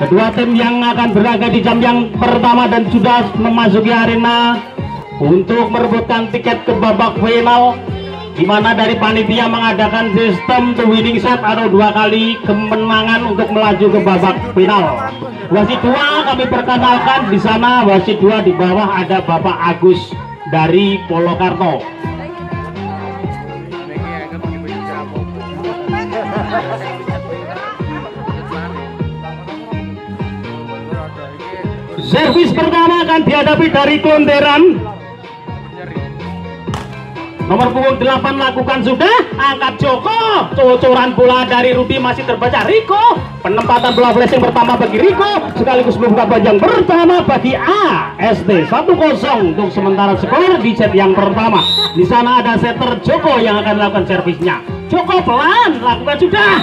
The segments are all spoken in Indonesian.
Kedua tim yang akan berlaga di jam yang pertama dan sudah memasuki arena untuk merebutkan tiket ke babak final, di mana dari panitia mengadakan sistem to winning set atau 2 kali kemenangan untuk melaju ke babak final. Wasit 2 kami perkenalkan, di sana wasit 2 di bawah ada Bapak Agus dari Polokarto. Servis pertama akan dihadapi dari Klonderan. Nomor punggung 8 lakukan sudah, angkat Joko, cocoran bola dari Rudi masih terbaca Riko, penempatan bola flashing pertama bagi Riko, sekaligus membuka panjang pertama bagi AST. 1-0 untuk sementara skor di set yang pertama. Di sana ada setter Joko yang akan melakukan servisnya. Joko pelan, lakukan sudah.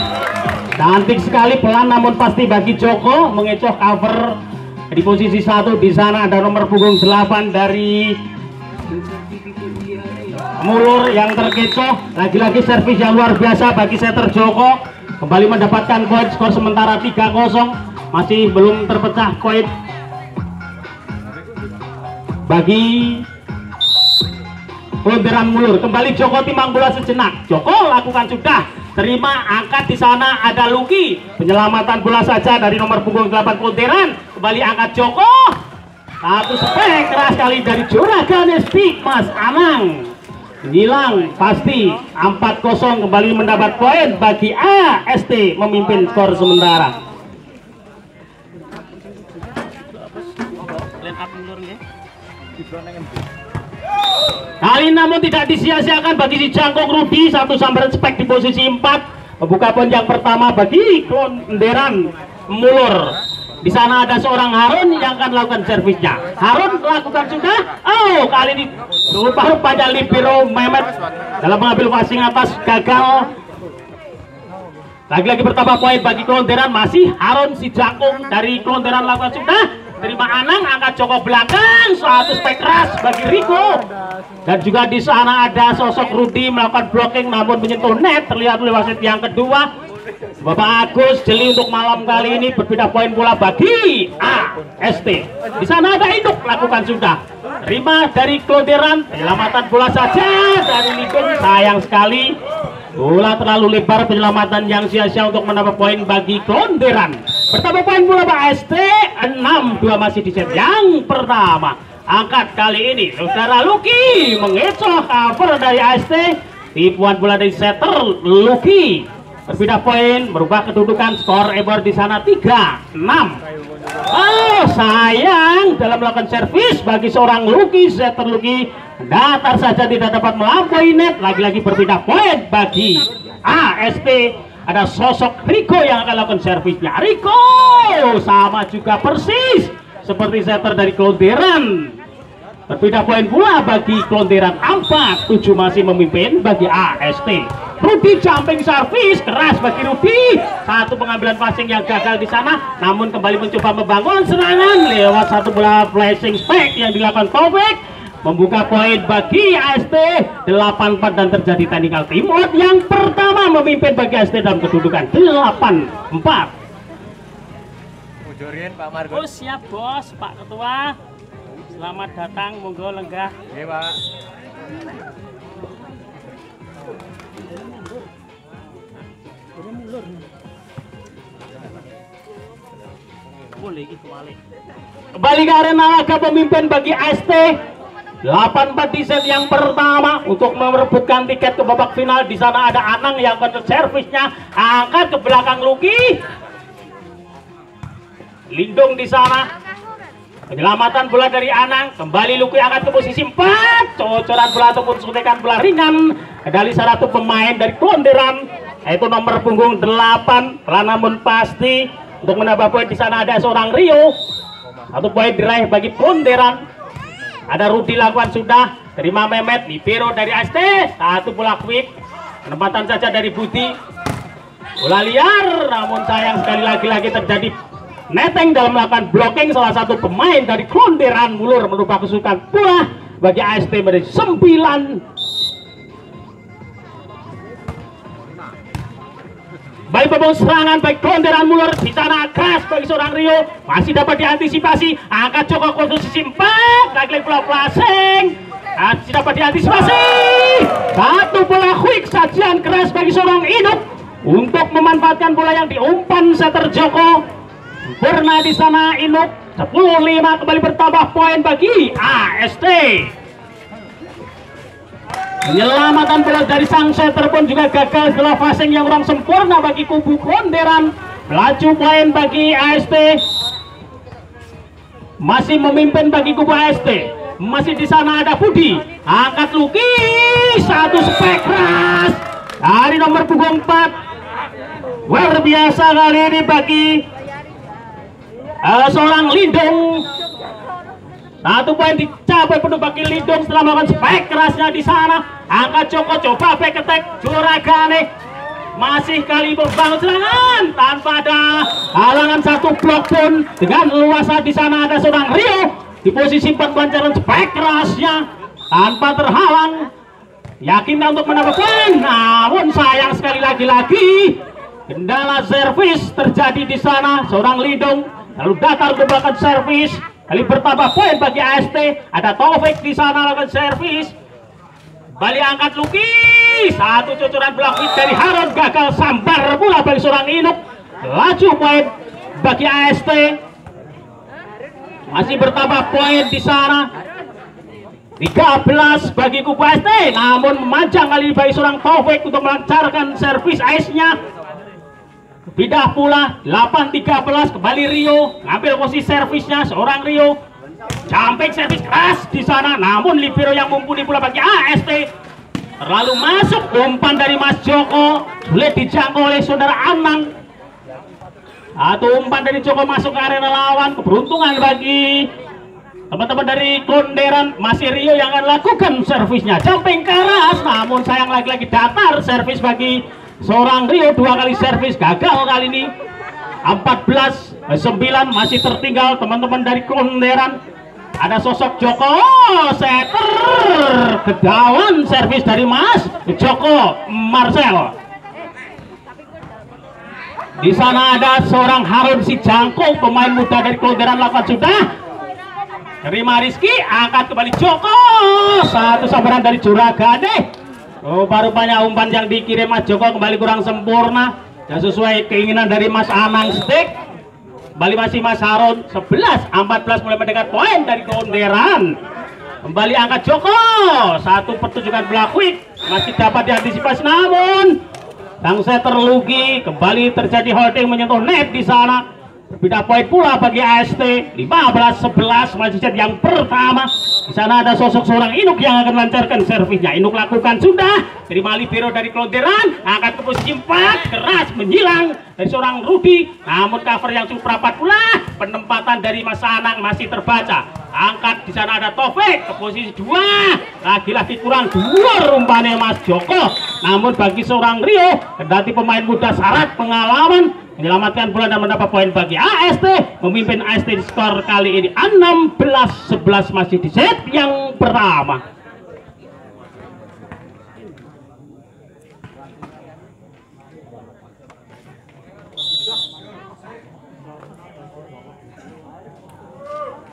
Cantik sekali, pelan namun pasti bagi Joko, mengecoh cover di posisi 1. Di sana ada nomor punggung 8 dari Mulur yang terkecoh. Lagi-lagi servis yang luar biasa bagi setter Joko, kembali mendapatkan poin. Skor sementara 3-0, masih belum terpecah poin bagi Klonderan Mulur. Kembali Joko timbang bola sejenak. Joko lakukan sudah, terima, angkat. Di sana ada Luki, penyelamatan bola saja dari nomor punggung 8 Klonderan. Kembali angkat Joko, satu spek keras sekali dari Juragan Stick Mas Anang, hilang pasti. 4-0 kembali mendapat poin bagi AST, memimpin skor sementara. Kali namun tidak disia-siakan bagi si Jangkung Rudi, satu sambaran spek di posisi 4, membuka poin yang pertama bagi Klonderan Mulur. Di sana ada seorang Harun yang akan melakukan servisnya. Harun lakukan sudah. Oh, kali ini rupa-rupanya libero Mehmet dalam mengambil passing atas gagal. Lagi-lagi bertambah poin bagi Klonderan. Masih Harun si Jangkung dari Klonderan lakukan sudah. Terima Anang, angkat Joko belakang, satu spek keras bagi Riko. Dan juga di sana ada sosok Rudi melakukan blocking namun menyentuh net, terlihat oleh wasit yang kedua Bapak Agus. Jeli untuk malam kali ini berbeda poin pula bagi AST. Di sana ada Induk, lakukan sudah. Terima dari Klonderan, penyelamatan bola saja dari Lidung, sayang sekali. Bola terlalu lebar, penyelamatan yang sia-sia untuk menambah poin bagi Klonderan. Bertambah poin bola AST, 6-2 masih di set yang pertama. Angkat kali ini saudara Luki mengecoh cover dari AST. Tipuan bola dari setter Luki, berbeda poin, merubah kedudukan. Skor ebor di sana 3-6. Oh sayang, dalam melakukan servis bagi seorang Luki, setter Luki datar saja tidak dapat melampaui net. Lagi-lagi berbeda poin bagi AST. Ada sosok Riko yang akan melakukan servisnya. Riko sama juga persis seperti setter dari Klonderan. Berbeda poin pula bagi Klonderan, 4-7 masih memimpin bagi AST. Rudi jumping service keras bagi Rudi. Satu pengambilan passing yang gagal di sana, namun kembali mencoba membangun serangan lewat satu bola flashing spek yang dilakukan Taufik. Membuka poin bagi AST 8-4 dan terjadi technical timeout yang pertama, memimpin bagi AST dalam kedudukan 8-4. Pak Margo. Oh siap bos, Pak Ketua. Selamat datang, monggo lenggah. Iya Pak. Kembali ke arena laga, pemimpin bagi AST 8-4 di set yang pertama untuk merebutkan tiket ke babak final. Di sana ada Anang yang akan servisnya, angkat ke belakang Luki. Lindung di sana. Penyelamatan bola dari Anang, kembali Luki angkat ke posisi 4. Cocoran bola ataupun suntikan bola ringan dari salah satu pemain dari Klonderan, yaitu nomor punggung 8. Pelan namun pasti untuk menambah poin. Di sana ada seorang Rio. Satu poin diraih bagi Klonderan. Ada Rudi lakukan sudah, terima Mehmet, libero dari AST, satu bola quick, penempatan saja dari Budi. Bola liar, namun sayang sekali lagi terjadi neteng dalam melakukan blocking salah satu pemain dari Klonderan Mulur, merubah kesukaan bola bagi AST menjadi 9. Baik pembangun serangan, baik Klonderan mulur di sana keras bagi seorang Rio, masih dapat diantisipasi. Angkat Joko posisi 4, lagi bola passing, masih dapat diantisipasi. Satu bola quick sajian keras bagi seorang Inuk untuk memanfaatkan bola yang diumpan setter Joko. Sempurna di sana Inuk. 10-5 kembali bertambah poin bagi AST. Penyelamatan bola dari sang setter pun juga gagal setelah passing yang kurang sempurna bagi kubu Klonderan. Melaju poin bagi AST. Masih memimpin bagi kubu AST. Masih di sana ada Budi. Angkat Luki. Satu spek keras dari nomor punggung 4. Luar biasa kali ini bagi seorang Lindung. Satu poin dicapai penuh bagi Lindung setelah melakukan spek kerasnya di sana. Angkat Joko coba back attack Juragane. Masih kali membangun serangan tanpa ada halangan satu blok pun. Dengan luasa di sana ada seorang Rio di posisi 4 pelancaran spek kerasnya tanpa terhalang. Yakin untuk menambah poin, namun sayang sekali lagi-lagi kendala servis terjadi di sana. Seorang Lindung lalu datar ke belakang servis. Kali bertambah poin bagi AST. Ada Taufik di sana lakukan servis. Balik angkat Luki. Satu cucuran belakang dari Haron gagal sambar pula bagi seorang Inuk. Laju poin bagi AST. Masih bertambah poin di sana. 13 bagi kubu AST. Namun memanjang kali bagi seorang Taufik untuk melancarkan servis ice-nya. Pindah pula 8-13 kembali Rio ngambil posisi servisnya seorang Rio. Jumping servis keras di sana, namun libero yang mumpuni pula bagi AST. Lalu masuk umpan dari Mas Joko, sulit dijangkau oleh saudara Anang. Atau umpan dari Joko masuk ke arena lawan. Keberuntungan bagi teman-teman dari Klonderan. Masih Rio yang akan lakukan servisnya. Jumping keras, namun sayang lagi-lagi datar servis bagi seorang Rio. 2 kali servis gagal kali ini. 14-9 masih tertinggal teman-teman dari Klonderan. Ada sosok Joko, setter kedawan servis dari Mas Joko Marcel. Di sana ada seorang Harun si Jangkung, pemain muda dari Klonderan lakukan sudah. Terima Rizky, angkat kembali Joko. Satu sambaran dari Juragane. Oh, baru banyak umpan yang dikirim Mas Joko kembali kurang sempurna. Dan sesuai keinginan dari Mas Anang Stick. Kembali masih Mas Harun. 11-14 mulai mendekat poin dari Klonderan. Kembali angkat Joko. Satu pertunjukan bola quick masih dapat diantisipasi, namun sang setter Lugi kembali terjadi holding menyentuh net di sana. Berbeda poin pula bagi AST. 15-11 masih set yang pertama. Di sana ada sosok seorang Inuk yang akan melancarkan servisnya. Inuk lakukan sudah. Terima libero dari Klonderan. Angkat ke posisi 4. Keras menyilang dari seorang Rudi. Namun cover yang cukup rapat pula. Penempatan dari Mas Anang masih terbaca. Angkat di sana ada Taufik ke posisi 2. Lagi-lagi kurang 2 rumpannya Mas Joko. Namun bagi seorang Rio, kendati pemain muda syarat pengalaman, menyelamatkan bola dan mendapat poin bagi AST. Memimpin AST di skor kali ini 16-11 masih di set yang pertama.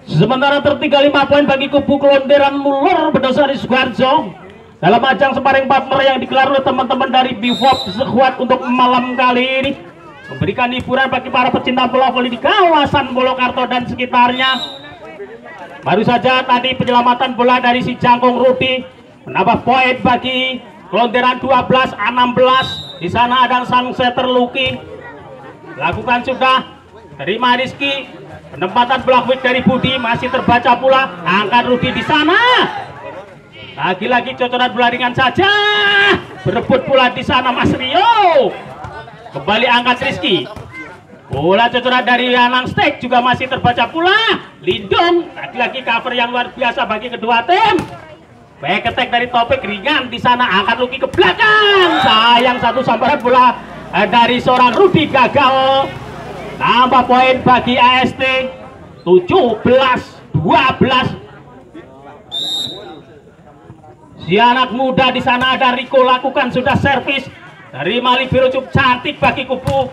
Sementara tertinggal 5 poin bagi kubu Klonderan Mulur berdasar di Sukoharjo dalam ajang sparring partner yang digelar oleh teman-teman dari Bivop Sekuat untuk malam kali ini, memberikan hiburan bagi para pecinta bola voli di kawasan Bolokarto dan sekitarnya. Baru saja tadi penyelamatan bola dari si Jangkung Rudi menambah poin bagi Klonderan 12-16. Di sana ada sang setter Luki. Lakukan sudah. Terima Rizky. Penempatan block quick dari Budi masih terbaca pula. Angkat Rudi di sana. Lagi-lagi cocoran bola ringan saja. Berebut pula di sana Mas Rio. Kembali angkat Rizky. Bola cocoran dari Anang Stek juga masih terbaca pula. Lindung. Lagi-lagi cover yang luar biasa bagi kedua tim. Back attack dari Topik ringan di sana. Angkat Luki ke belakang. Sayang satu sambaran bola dari seorang Rudi gagal. Tambah poin bagi AST 17-12. Si anak muda di sana ada Riko lakukan sudah servis. dari Mali biru cukup cantik bagi kubu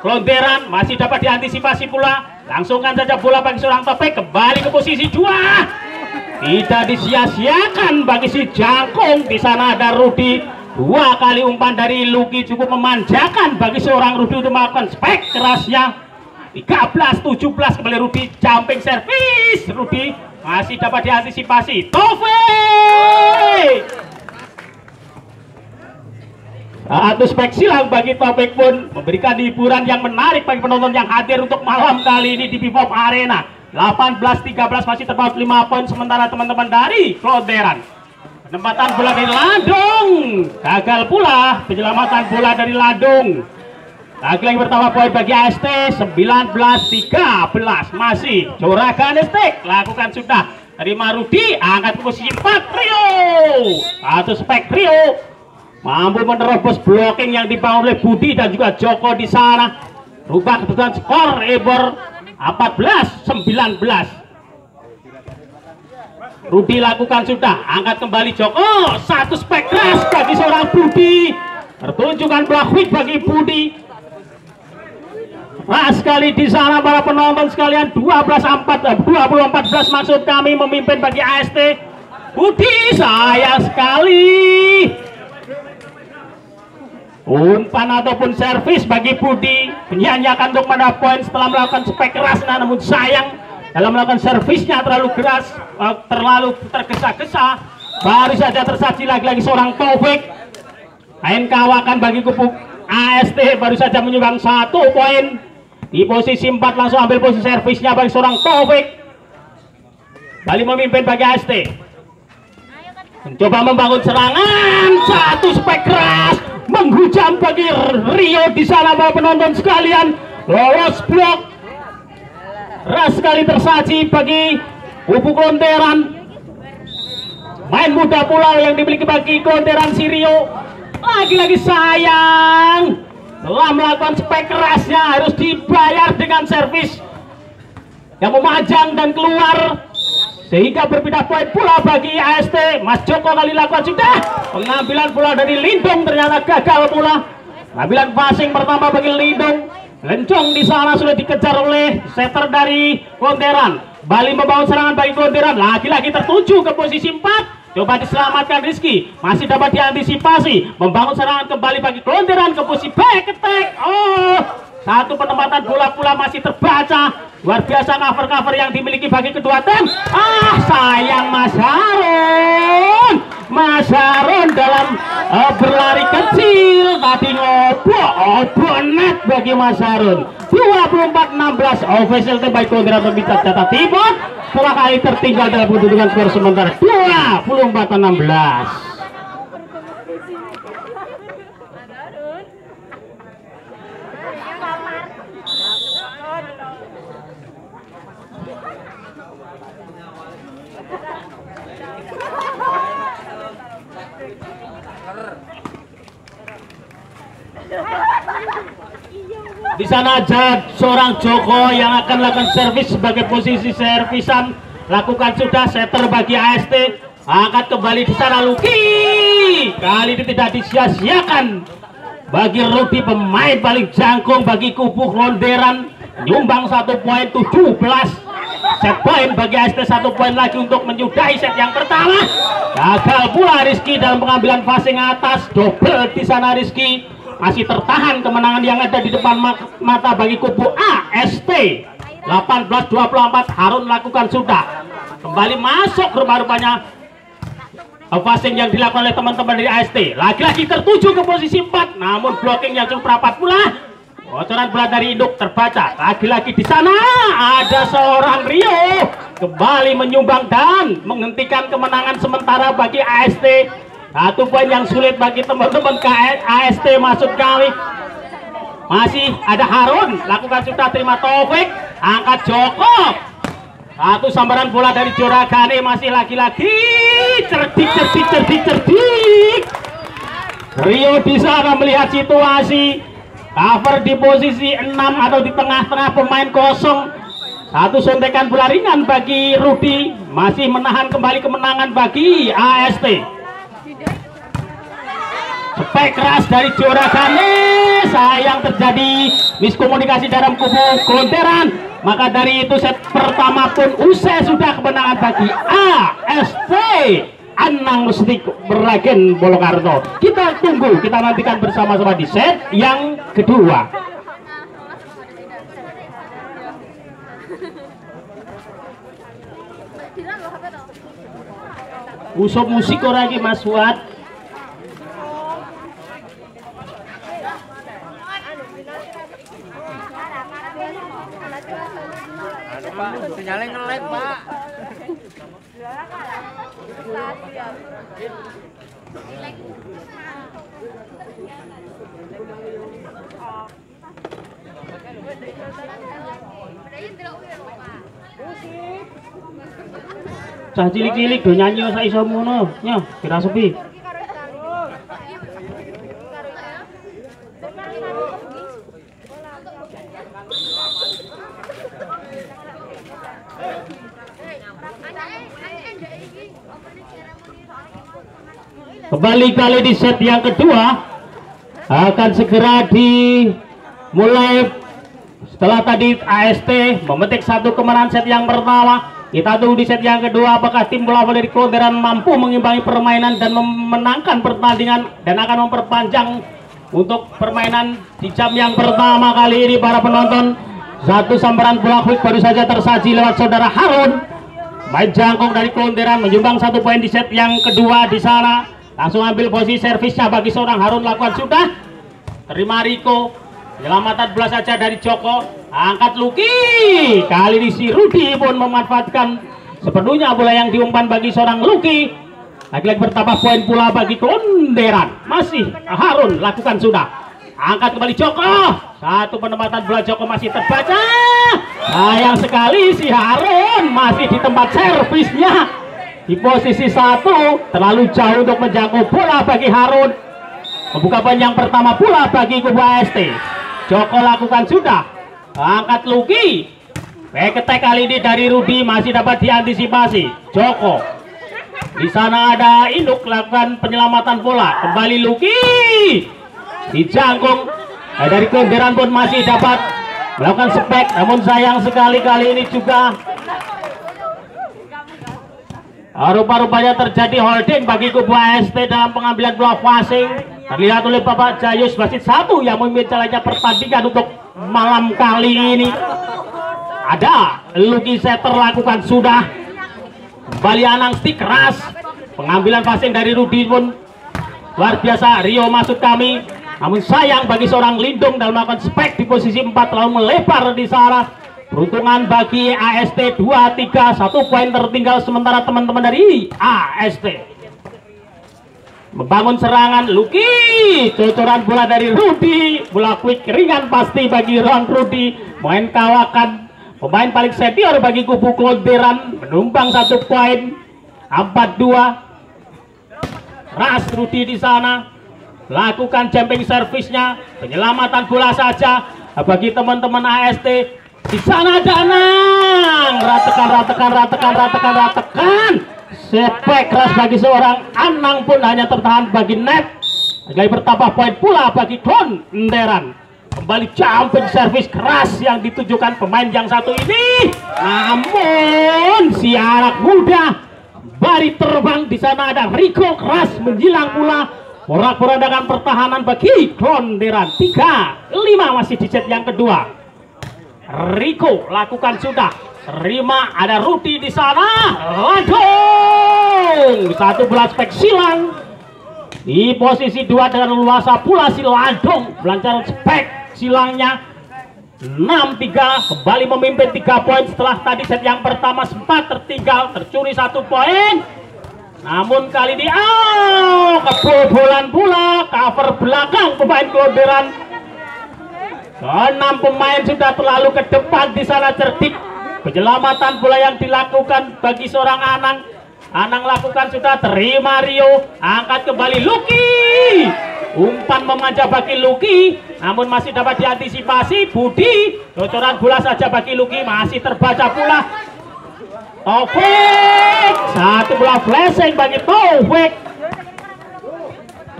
Klonteran, masih dapat diantisipasi pula. Langsungkan saja bola bagi seorang Topik, kembali ke posisi 2. Tidak disia-siakan bagi si Jangkung. Di sana ada Rudi, 2 kali umpan dari Luki cukup memanjakan bagi seorang Rudi untuk melakukan spek kerasnya. 13-17 kembali Rudi, jumping service. Rudi masih dapat diantisipasi. Taufik, satu spek silang bagi Taufik pun memberikan hiburan yang menarik bagi penonton yang hadir untuk malam kali ini di Bebop Arena. 18-13 masih terpaut 5 poin sementara teman-teman dari Klonteran. Penempatan bola dari Landung gagal pula, penyelamatan bola dari Landung. Lagi-lagi pertama poin bagi AST. 19-13 masih Juragan Estek lakukan sudah dari Marudi, angkat ke posisi 4 Rio. Satu spek Rio mampu menerobos blocking yang dibangun oleh Budi dan juga Joko di sana. Rubah keputusan skor Ebor 14-19. Rudi lakukan sudah, angkat kembali Joko. Satu spek keras bagi seorang Budi. Pertunjukan block bagi Budi. Keras sekali di sana para penonton sekalian. 20-14 maksud kami, memimpin bagi AST. Budi sayang sekali. Umpan ataupun servis bagi Budi, menyanyiakan untuk pada poin setelah melakukan spek keras, namun sayang dalam melakukan servisnya terlalu keras, terlalu tergesa-gesa. Baru saja tersaji lagi-lagi seorang Taufik. Main kawakan bagi kubu AST, baru saja menyumbang 1 poin. Di posisi 4 langsung ambil posisi servisnya bagi seorang Taufik. Bali memimpin bagi AST. Mencoba membangun serangan, satu spek keras menghujam bagi Rio di sana para penonton sekalian. Lolos blok. Keras sekali tersaji bagi kubu Klonteran. Main muda pula yang dimiliki bagi Klonteran si Rio. Lagi-lagi sayang, telah melakukan spek kerasnya harus dibayar dengan servis yang memajang dan keluar, sehingga berpindah poin pula bagi AST. Mas Joko kali lakukan sudah pengambilan bola dari Lindung, ternyata gagal pula. Pengambilan passing pertama bagi Lindung. Lencong di sana sudah dikejar oleh setter dari Klonteran. Bali membangun serangan bagi Klonteran, lagi-lagi tertuju ke posisi 4. Coba diselamatkan Rizky, masih dapat diantisipasi, membangun serangan kembali bagi Klonteran ke posisi back attack. Oh, satu penempatan bola pula masih terbaca. Luar biasa cover-cover yang dimiliki bagi kedua tim. Sayang Mas Harun dalam berlari kecil tadi ngobrol net bagi Mas Harun. 24-16 official tim baik Klonteran berbicara catat timur setelah kali tertinggal dalam kedudukan skor sementara 24-16. Di sana ada seorang Joko yang akan lakukan servis sebagai posisi servisan. Lakukan sudah setter bagi AST. Angkat kembali di sana Luki. Kali ini tidak disia-siakan bagi Rudi, pemain paling jangkung bagi kubu Klonteran. Nyumbang 1 poin, 17 set poin bagi AST. 1 poin lagi untuk menyudahi set yang pertama. Gagal pula Rizky dalam pengambilan passing atas. Double di sana Rizky. Masih tertahan kemenangan yang ada di depan mata bagi kubu AST. 18-24 Harun lakukan sudah. Kembali masuk rupa-rupanya passing yang dilakukan oleh teman-teman dari AST. Lagi-lagi tertuju ke posisi 4, namun blocking yang cukup rapat pula. Bocoran bola dari Induk terbaca. Lagi-lagi di sana ada seorang Rio kembali menyumbang dan menghentikan kemenangan sementara bagi AST. 1 poin yang sulit bagi teman-teman AST maksud kami. Masih ada Harun, lakukan sudah, terima Taufik, angkat Joko. 1 sambaran bola dari Joragane, masih lagi-lagi cerdik. Rio di sana melihat situasi, cover di posisi 6 atau di tengah-tengah pemain kosong. 1 sontekan bola ringan bagi Rudi, masih menahan kembali kemenangan bagi AST. spek keras dari Juragane. Sayang terjadi miskomunikasi dalam kubu Klonteran. Maka dari itu set pertama pun usai sudah kemenangan bagi AST Anang Rustik Beragen Bolokarto. Kita tunggu, kita nantikan bersama-sama di set yang kedua. Usop musik orang lagi Mas Fuad. Pak, sinyalnya nge-lag, Pak. Cah cilik-cilik do nyanyi sak iso ngono, nya kira sepi. Kembali kali di set yang kedua akan segera dimulai setelah tadi AST memetik satu kemenangan set yang pertama. Kita tunggu di set yang kedua apakah tim bola voli dari Klonteran mampu mengimbangi permainan dan memenangkan pertandingan dan akan memperpanjang untuk permainan di jam yang pertama kali ini. Para penonton, satu sambaran bola quick baru saja tersaji lewat saudara Harun. Main jangkung dari Klonteran menyumbang 1 poin di set yang kedua di sana. Langsung ambil posisi servisnya bagi seorang Harun, lakukan sudah. Terima Riko. Penyelamatan bola saja dari Joko. Angkat Luki. Kali ini si Rudi pun memanfaatkan sepenuhnya bola yang diumpan bagi seorang Luki. Lagi-lagi bertambah poin pula bagi Klonteran. Masih Harun, lakukan sudah. Angkat kembali Joko. Satu penempatan bola Joko masih terbaca. Sayang sekali si Harun masih di tempat servisnya. Di posisi 1 terlalu jauh untuk menjangkau bola bagi Harun. Membuka poin yang pertama pula bagi kubu AST. Joko lakukan sudah. Angkat Luki. Back attack kali ini dari Rudi masih dapat diantisipasi. Joko. Di sana ada Induk lakukan penyelamatan bola. Kembali Luki. Dijangkung dari Klonteran pun masih dapat melakukan spek. Namun sayang sekali kali ini juga rupa-rupanya terjadi holding bagi kubu AST dalam pengambilan bola passing. Terlihat oleh Bapak Jayus Basit 1 yang memimpin jalannya pertandingan untuk malam kali ini. Ada Luki Setter lakukan sudah. Kembali Anang stick keras. Pengambilan passing dari Rudi pun luar biasa. Rio masuk kami. Namun sayang bagi seorang Lindung dalam melakukan spek di posisi 4 lalu melebar di sana. Peruntungan bagi AST 2-3, 1 poin tertinggal sementara teman-teman dari AST membangun serangan. Luki, cocoran bola dari Rudi, bola quick ringan pasti bagi Ron Rudi. Main kawakan pemain paling senior bagi kubu Klonteran menumbang 1 poin. 4-2. Ras Rudi di sana lakukan jumping servisnya, penyelamatan bola saja bagi teman-teman AST. Di sana ada Anang, ratekan. Sepek keras bagi seorang Anang pun hanya tertahan bagi net. Lagi bertambah poin pula bagi Klonteran. Kembali jumping service keras yang ditujukan pemain yang satu ini. Namun si anak muda bari terbang. Di sana ada Riko keras menjilang pula. Porak-porandakan pertahanan bagi Klonteran. 3-5 masih di set yang kedua. Riko lakukan sudah. Terima, ada Rudi di sana. Ladong. 11 spek silang. Di posisi 2 dengan luasa pula si Ladong. Belancar spek silangnya. 6-3. Kembali memimpin 3 poin setelah tadi set yang pertama sempat tertinggal. Tercuri 1 poin. Namun kali ini kebobolan pula. Cover belakang pemain Klonteran. 6 pemain sudah terlalu ke depan di sana cerdik. Penyelamatan bola yang dilakukan bagi seorang Anang. Anang lakukan sudah, terima Rio. Angkat kembali Luki. Umpan memanjat bagi Luki. Namun masih dapat diantisipasi Budi. Cocoran bola saja bagi Luki. Masih terbaca pula Taufik. 1 bola flashing bagi Taufik.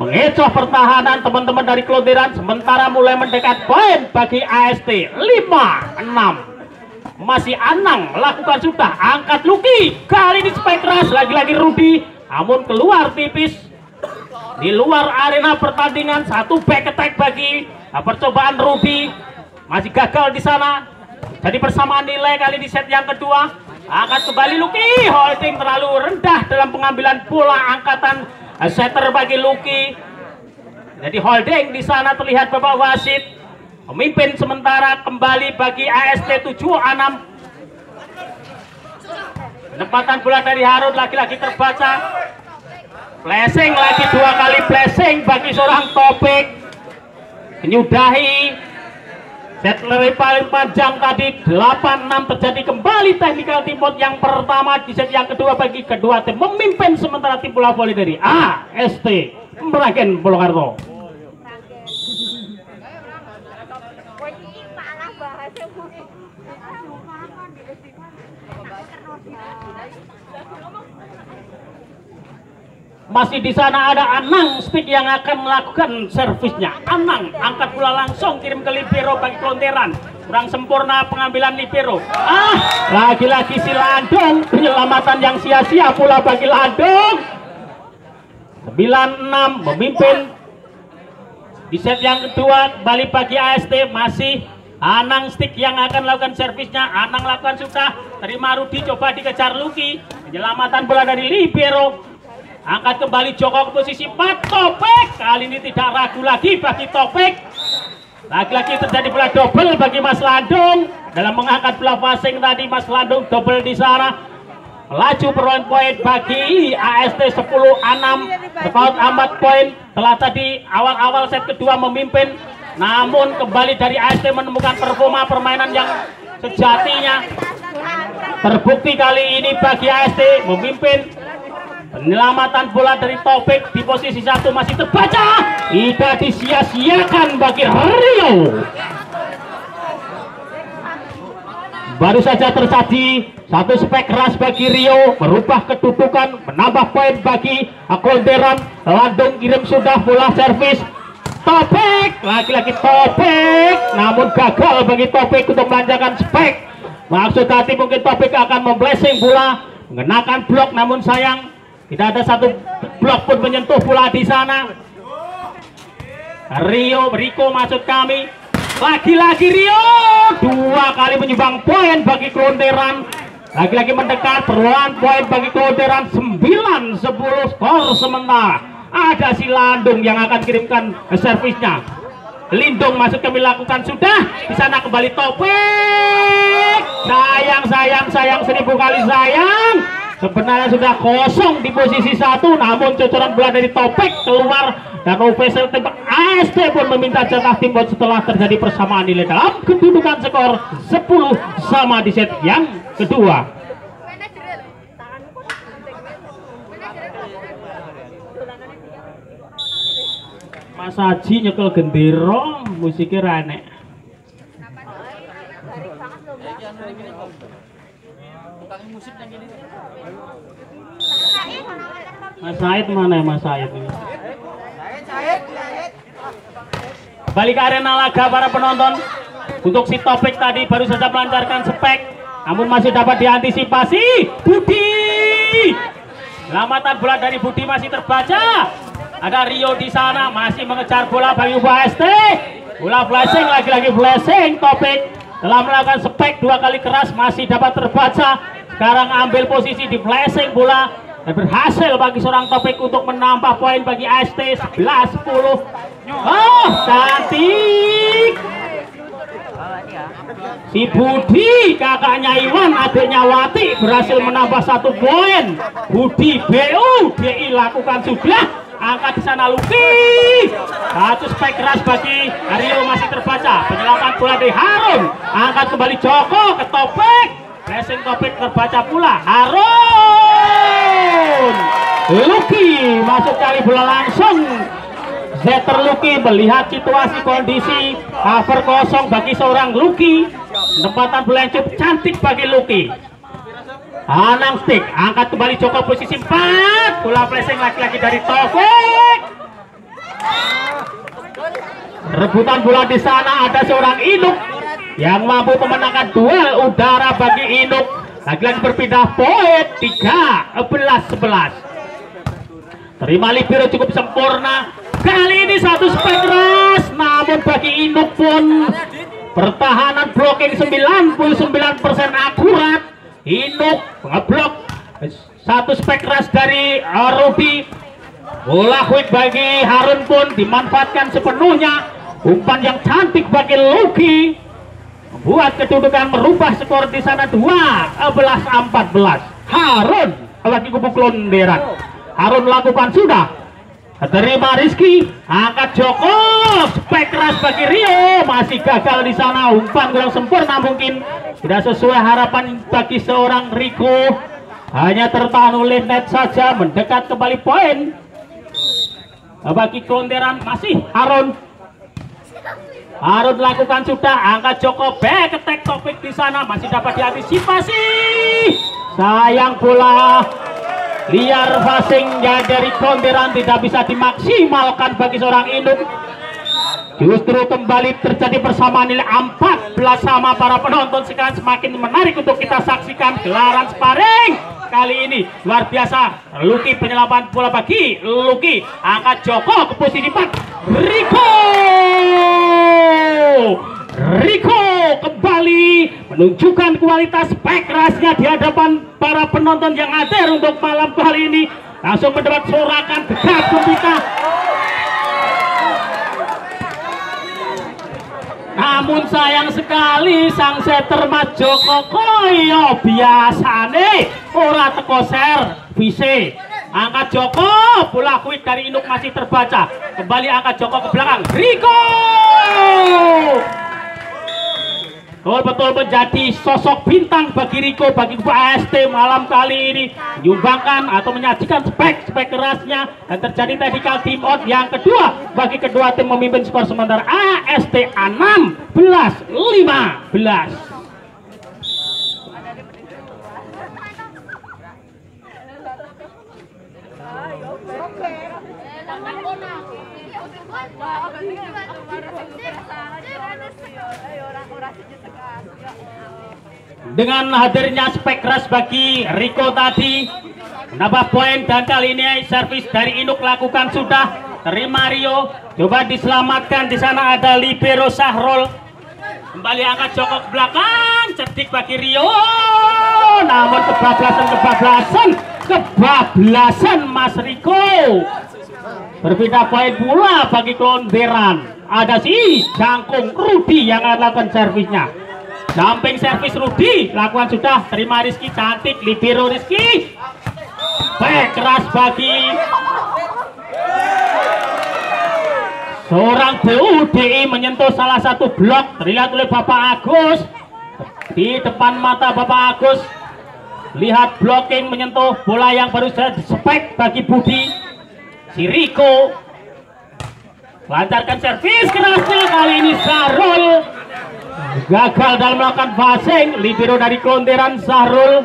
mengecoh pertahanan teman-teman dari Klonteran, sementara mulai mendekat poin bagi AST 5-6. Masih Anang lakukan sudah, angkat Lucky, kali ini spike keras lagi-lagi Rudi, namun keluar tipis di luar arena pertandingan. Satu back attack bagi percobaan Rudi, masih gagal di sana. Jadi persamaan nilai kali di set yang kedua. Angkat kembali Lucky, holding terlalu rendah dalam pengambilan bola angkatan setter bagi Lucky. Jadi holding di sana terlihat Bapak wasit. Pemimpin sementara kembali bagi AST 7-6. Penempatan bola dari Harun lagi-lagi terbaca. Flashing lagi, dua kali flashing bagi seorang Topik. Menyudahi set lari paling panjang tadi 8-6. Terjadi kembali technical timeout yang pertama di set yang kedua bagi kedua tim. Memimpin sementara tim bola voli dari AST Meragen Purwokerto. Masih di sana ada Anang Stick yang akan melakukan servisnya. Anang angkat bola langsung kirim ke libero bagi Klonteran. Kurang sempurna pengambilan libero. Lagi-lagi si Landung, penyelamatan yang sia-sia pula bagi Landung. 9-6 memimpin di set yang kedua. Balik bagi AST, masih Anang Stick yang akan melakukan servisnya. Anang lakukan sudah, terima Rudi, coba dikejar Lucky. Penyelamatan bola dari libero. Angkat kembali Joko ke posisi 4. Topik kali ini tidak ragu lagi bagi Topik. Lagi-lagi terjadi bola double bagi Mas Landung. Dalam mengangkat bola passing tadi Mas Landung double di sana. Melaju perolehan poin bagi AST 10-6. Terpaut amat poin telah tadi awal-awal set kedua memimpin. Namun kembali dari AST menemukan performa permainan yang sejatinya. Terbukti kali ini bagi AST memimpin. Penyelamatan bola dari Topik di posisi 1 masih terbaca. Tidak disia-siakan bagi Rio. Baru saja terjadi satu spek keras bagi Rio, merubah kedudukan, menambah poin bagi Klonteran. Landung kirim sudah bola servis. Topik, lagi-lagi Topik, namun gagal bagi Topik untuk melancarkan spek. Maksud hati mungkin Topik akan memblessing bola, mengenakan blok, namun sayang tidak ada satu blok pun menyentuh bola di sana. Riko maksud kami. Lagi-lagi Rio dua kali menyumbang poin bagi Klonteran. Lagi-lagi mendekat perolehan poin bagi Klonteran 9-10 skor sementara. Ada si Landung yang akan kirimkan servisnya. Lindung masuk kami lakukan sudah. Di sana kembali Topik. Sayang 1000 kali sayang. Sebenarnya sudah kosong di posisi 1, namun cocoran bola dari Topik keluar dan official tembak AST pun meminta jatah timeout setelah terjadi persamaan nilai dalam kedudukan skor 10-10 di set yang kedua. Mas Haji nyekel gendero, musiknya rane. Mas Said mana ya Mas Said ini? Balik ke arena laga para penonton. Untuk si Topik tadi baru saja melancarkan spek, namun masih dapat diantisipasi. Budi, selamatan bola dari Budi masih terbaca. Ada Rio di sana masih mengejar bola bagi UBST. Bola flashing, lagi-lagi flashing. Topik telah melakukan spek dua kali keras, masih dapat terbaca. Sekarang ambil posisi di flashing bola dan berhasil bagi seorang Topik untuk menambah poin bagi AST 11-10. Oh, cantik. Si Budi, kakaknya Iwan, adiknya Wati berhasil menambah 1 poin. Budi BU, DI lakukan sudah. Angkat di sana Lucky. Satu spek keras bagi Rio masih terbaca. Penyelaman bola dari Harun. Angkat kembali Joko ke Topik. Racing Topik terbaca pula. Harun. Lucky masuk kali bola langsung. Zeter Lucky melihat situasi kondisi cover kosong bagi seorang Lucky. Tempatan bola yang cukup cantik bagi Lucky. Anang Stick angkat kembali Joko posisi 4. Bola flashing lagi-lagi dari Taufik. Rebutan bola di sana, ada seorang Inuk yang mampu memenangkan duel udara bagi Inuk. Lagi-lagi berpindah poin 13-11. Terima libero cukup sempurna. Kali ini satu spek keras, namun bagi Inuk pun pertahanan blocking 99% akurat. Inuk ngeblok satu spek keras dari Rudi. Bola quick bagi Harun pun dimanfaatkan sepenuhnya. Umpan yang cantik bagi Luki membuat kedudukan merubah skor di sana 12-14. Harun lagi kubu Klonderan. Harun lakukan sudah. Terima Rizky, angkat Joko, spek keras bagi Rio, masih gagal di sana. Umpan kurang sempurna, mungkin tidak sesuai harapan bagi seorang Riko. Hanya tertahan oleh net saja, mendekat kembali poin bagi Klonderan. Masih Harun lakukan sudah, angkat Joko, back attack topik di sana masih dapat diantisipasi. Sayang bola liar passing dari Klonderan tidak bisa dimaksimalkan bagi seorang Inuk. Justru kembali terjadi persamaan nilai 14 sama. Para penonton sekarang semakin menarik untuk kita saksikan gelaran sparring kali ini. Luar biasa. Luki penyelaman bola bagi Luki, angkat Joko ke posisi 4. Riko kembali menunjukkan kualitas spek kerasnya di hadapan para penonton yang hadir untuk malam kali ini. Langsung mendapat sorakan gegap gempita. Namun sayang sekali sang setter Mas Joko koyo biasane ora teko servis. Angkat Joko, bola quick dari Inuk masih terbaca. Kembali angkat Joko ke belakang. Riko betul menjadi sosok bintang bagi Riko, bagi AST malam kali ini, menyumbangkan atau menyajikan spek kerasnya, dan terjadi tactical team out yang kedua bagi kedua tim, memimpin skor sementara AST 16-15. Dengan hadirnya spek keras bagi Riko tadi menambah poin, dan kali ini servis dari Inuk lakukan sudah. Terima Rio, coba diselamatkan. Di sana ada libero Sahrul, kembali angkat Joko ke belakang, cerdik bagi Rio, namun kebablasan Mas Riko. Berpindah poin pula bagi Klonderan. Ada si Jangkung Rudi yang akan lakukan servisnya. Jumping servis Rudi lakukan sudah. Terima Rizky, cantik libero Rizky. Baik keras bagi seorang BUDI, menyentuh salah satu blok. Terlihat oleh Bapak Agus. Di depan mata Bapak Agus, lihat blocking menyentuh bola yang baru saja spek bagi Budi. Si Riko lancarkan servis kerasnya, kali ini Sahrul gagal dalam melakukan passing. Libero dari Klonderan Sahrul.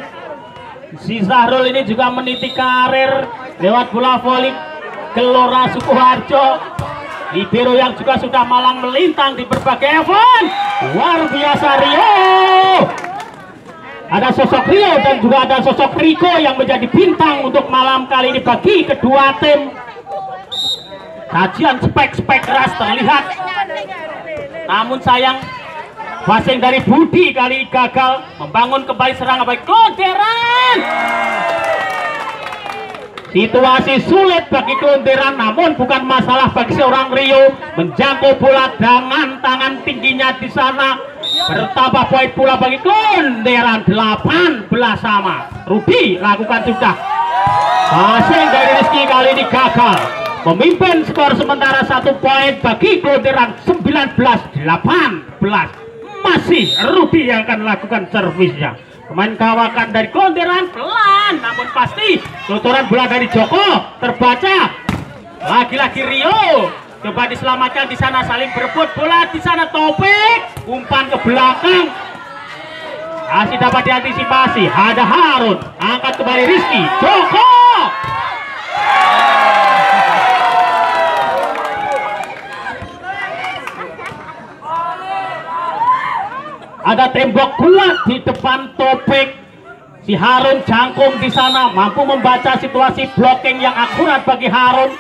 Si Sahrul ini juga meniti karir lewat bola voli Gelora Sukoharjo. Libero yang juga sudah malang melintang di berbagai event. Luar biasa Rio. Ada sosok Rio dan juga ada sosok Riko yang menjadi bintang untuk malam kali ini bagi kedua tim. Kajian spek keras terlihat, namun sayang passing dari Budi kali gagal membangun kembali serangan baik Klonderan. Situasi sulit bagi Klonderan, namun bukan masalah bagi seorang Rio menjangkau bola dengan tangan tingginya di sana. Bertambah poin pula bagi Klonderan 18 sama. Rudi lakukan sudah. Passing dari Rizky kali ini gagal, memimpin skor sementara 1 poin bagi Klonderan 19-18. Masih Rudi yang akan lakukan servisnya. Pemain kawakan dari Klonderan pelan namun pasti. Kotoran bola dari Joko terbaca. Lagi-lagi Rio coba diselamatkan di sana, saling berebut bola di sana. Topik umpan ke belakang masih dapat diantisipasi. Ada Harun, angkat kembali Rizky. Joko Ada tembok kuat di depan Topik. Si Harun jangkung di sana mampu membaca situasi blocking yang akurat bagi Harun.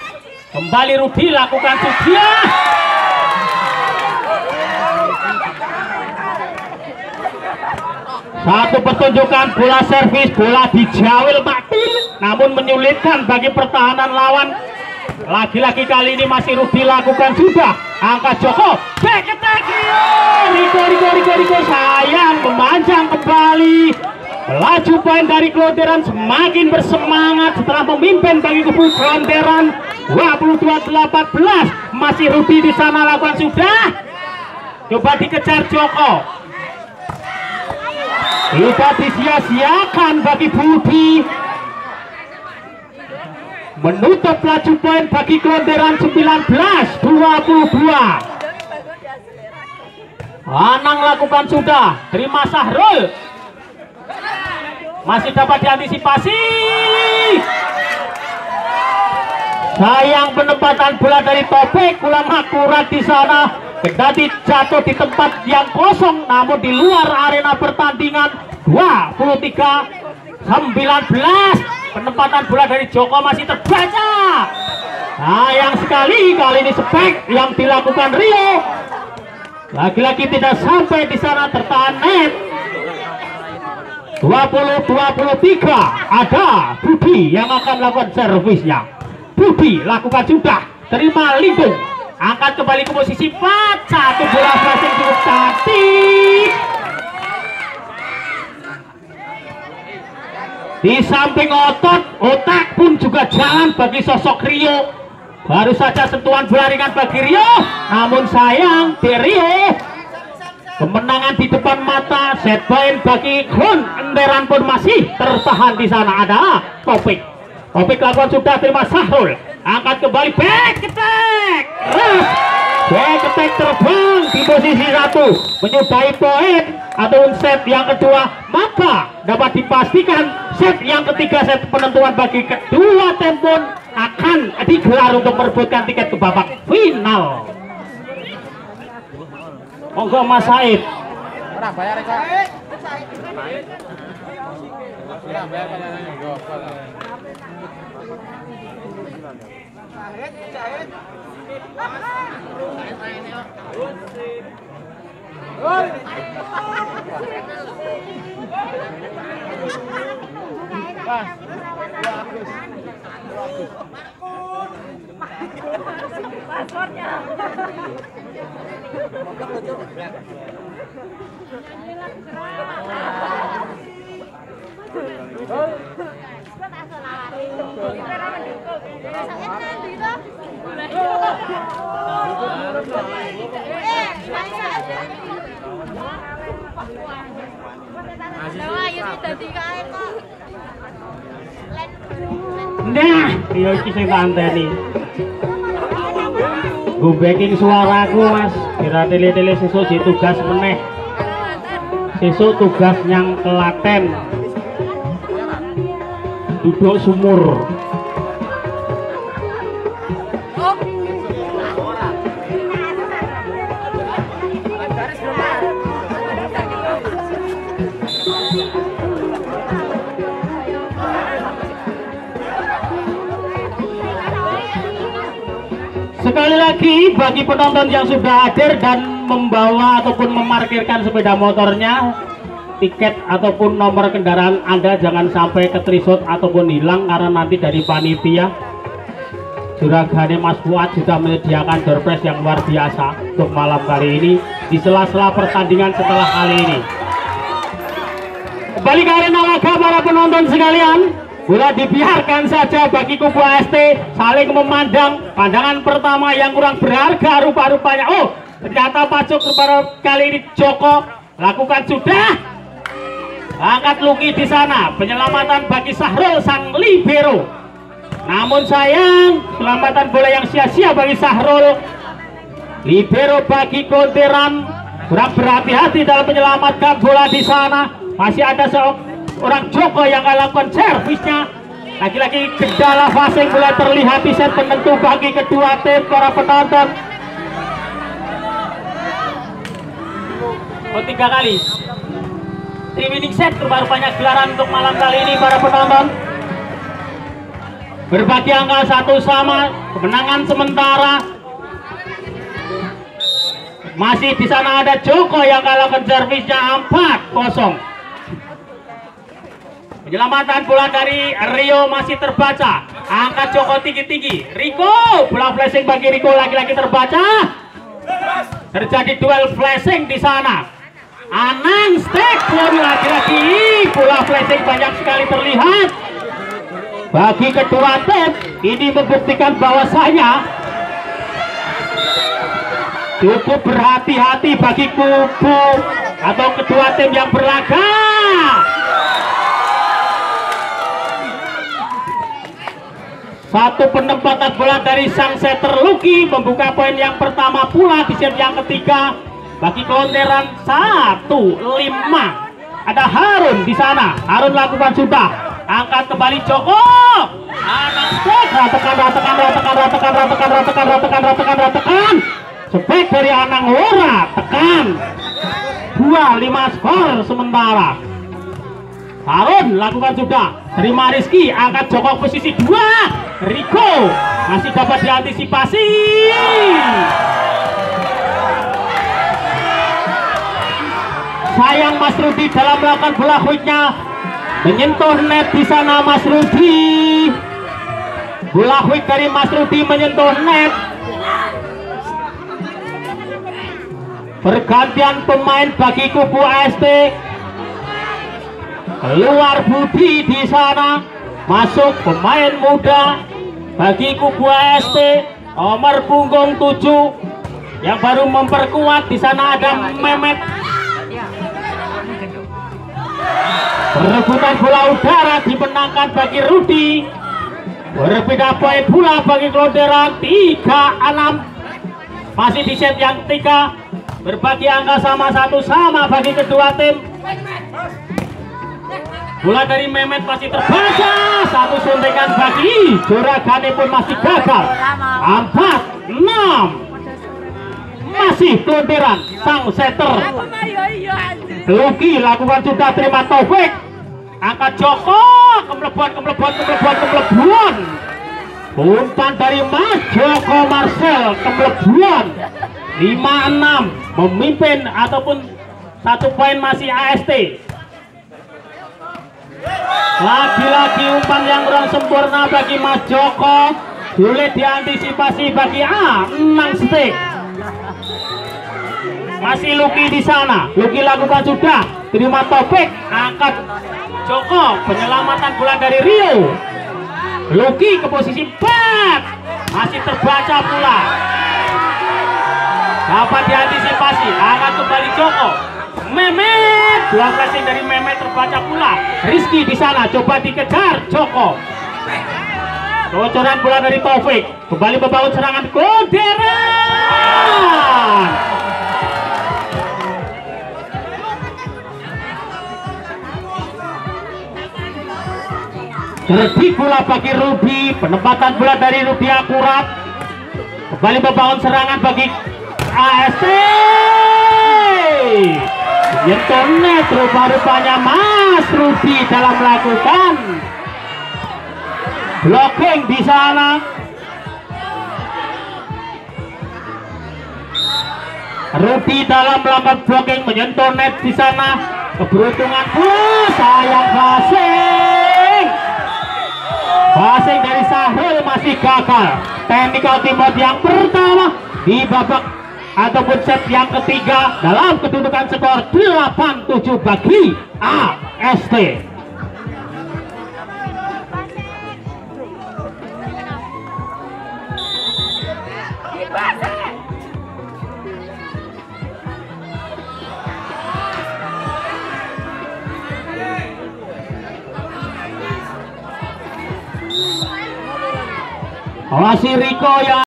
Kembali Rudi lakukan sudia. Satu pertunjukan bola servis, bola dijawil Maktil, namun menyulitkan bagi pertahanan lawan. Lagi-lagi kali ini masih Rudi lakukan sudah. Angkat Joko, back attack Riko sayang memanjang kembali. Melaju poin dari Klonteran semakin bersemangat setelah memimpin bagi kubu Klonteran 22-18. Masih Rudi di sana lakukan sudah. Coba dikejar Joko. Tidak disia-siakan bagi Budi. Menutup laju poin bagi Klonteran 19-22. Anang lakukan sudah. Terima Sahrul. Masih dapat diantisipasi. Sayang penempatan bola dari Topik kurang akurat di sana. Kendati jatuh di tempat yang kosong, namun di luar arena pertandingan. 23-19. Penempatan bola dari Joko masih terbaca. Sayang sekali kali ini spek yang dilakukan Rio. Lagi-lagi tidak sampai di sana tertahan net. 20-23. Ada Budi yang akan melakukan servisnya. Budi lakukan sudah. Terima Lindung. Angkat kembali ke posisi 4. Satu bola flashing cukup cantik. Di samping otot, otak pun juga jalan bagi sosok Rio. Baru saja sentuhan bola ringan bagi Rio. Namun sayang di Rio. Kemenangan di depan mata. Set point bagi Klonteran pun masih tertahan di sana. Ada Topik. Topik lakukan sudah. Terima Sahrul. Angkat kembali back attack. Back attack terbang di posisi 1 menyudahi poin atau set yang kedua, maka dapat dipastikan set yang ketiga, set penentuan bagi kedua tim pun akan digelar untuk merebutkan tiket ke babak final. Monggo Mas Said. Ora bayar kok. Ora bayar Nah, iya iki sing tanteni. Go backing suaraku Mas, kira tele-tele sesuk di tugas meneh. Sesuk tugas nyang Klaten. Duduk sumur. Sekali lagi bagi penonton yang sudah hadir dan membawa ataupun memarkirkan sepeda motornya, tiket ataupun nomor kendaraan Anda jangan sampai ketrisut ataupun hilang, karena nanti dari panitia juragane Mas Fuad sudah menyediakan door prize yang luar biasa untuk malam kali ini di sela-sela pertandingan setelah kali ini. Kembali ke arena laga para penonton sekalian. Bola dibiarkan saja bagi kubu AST saling memandang. Pandangan pertama yang kurang berharga rupa-rupanya. Oh, ternyata pacuk kali ini Joko lakukan sudah. Angkat Luki di sana. Penyelamatan bagi Sahrul sang libero. Namun sayang, selamatan bola yang sia-sia bagi Sahrul. Libero bagi Klonteran kurang berhati-hati dalam menyelamatkan bola di sana. Masih ada orang Joko yang akan lakukan servisnya. Lagi-lagi kendala passing mulai terlihat di set penentu bagi kedua tim para penonton. Oh, 3 kali. 3 winning set terbaru banyak gelaran untuk malam kali ini para penonton. Berbagi angka 1 sama, kemenangan sementara. Masih di sana ada Joko yang kalahkan servisnya 4-0. Penyelamatan bola dari Rio masih terbaca. Angkat Joko tinggi-tinggi. Riko, bola flashing bagi Riko lagi-lagi terbaca. Terjadi duel flashing di sana. Anang stek lagi-lagi bola flashing banyak sekali terlihat. Bagi kedua tim ini membuktikan bahwasanya cukup berhati-hati bagi kubu atau kedua tim yang berlaga. Satu penempatan bola dari sang setter Lucky membuka poin yang pertama pula di set yang ketiga bagi kelonteran 1-5. Ada Harun di sana. Harun lakukan sudah. Angkat kembali Joko. Anang stek tekan. Spek dari Anang Hora tekan. 2-5 skor sementara. Harun lakukan sudah. Terima Rizky, angkat Joko posisi 2. Riko masih dapat diantisipasi. Sayang Mas Rudi dalam melakukan bola quicknya menyentuh net di sana. Mas Rudi, bola quick dari Mas Rudi menyentuh net. Pergantian pemain bagi kubu AST. Keluar Budi di sana, masuk pemain muda bagi kubu AST nomor punggung 7 yang baru memperkuat. Di sana ada Mehmet. Perebutan bola udara dimenangkan bagi Rudi. Berbeda poin pula bagi kelonteran 3-6. Masih di set yang ketiga. Berbagi angka sama 1 sama bagi kedua tim. Bola dari Mehmet masih terbaca. Satu suntikan bagi Juragane pun masih gagal. 4-6. Masih kelonteran sang setter Lucky lakukan sudah. Terima Taufik. Angkat Joko. Kemlebuan. Umpan dari Mas Joko Marcel. Kemlebuan. 5-6. Memimpin ataupun 1 poin masih AST. Lagi-lagi umpan yang kurang sempurna bagi Mas Joko. Sulit diantisipasi bagi Anang Stek. Masih Lucky di sana. Lucky lakukan sudah. Terima Topik. Angkat Joko. Penyelamatan bola dari Rio. Lucky ke posisi 4. Masih terbaca pula. Dapat diantisipasi. Angkat kembali Joko. Mehmet. Bola flashing dari Mehmet terbaca pula. Rizky di sana. Coba dikejar Joko. Bocoran bola dari Taufik. Kembali membangun serangan Konderan. Terdik bola bagi Ruby. Penempatan bola dari Ruby akurat. Kembali membangun serangan bagi AST. Nyentuh net rupa-rupanya Mas Ruby dalam melakukan blocking di sana. Rudy dalam melakukan blocking menyentuh net di sana. Keberuntungan pula sayang passing dari Sahrul masih gagal. Technical timeout yang pertama di babak ataupun set yang ketiga dalam kedudukan skor 8-7 bagi AST. Masih Riko yang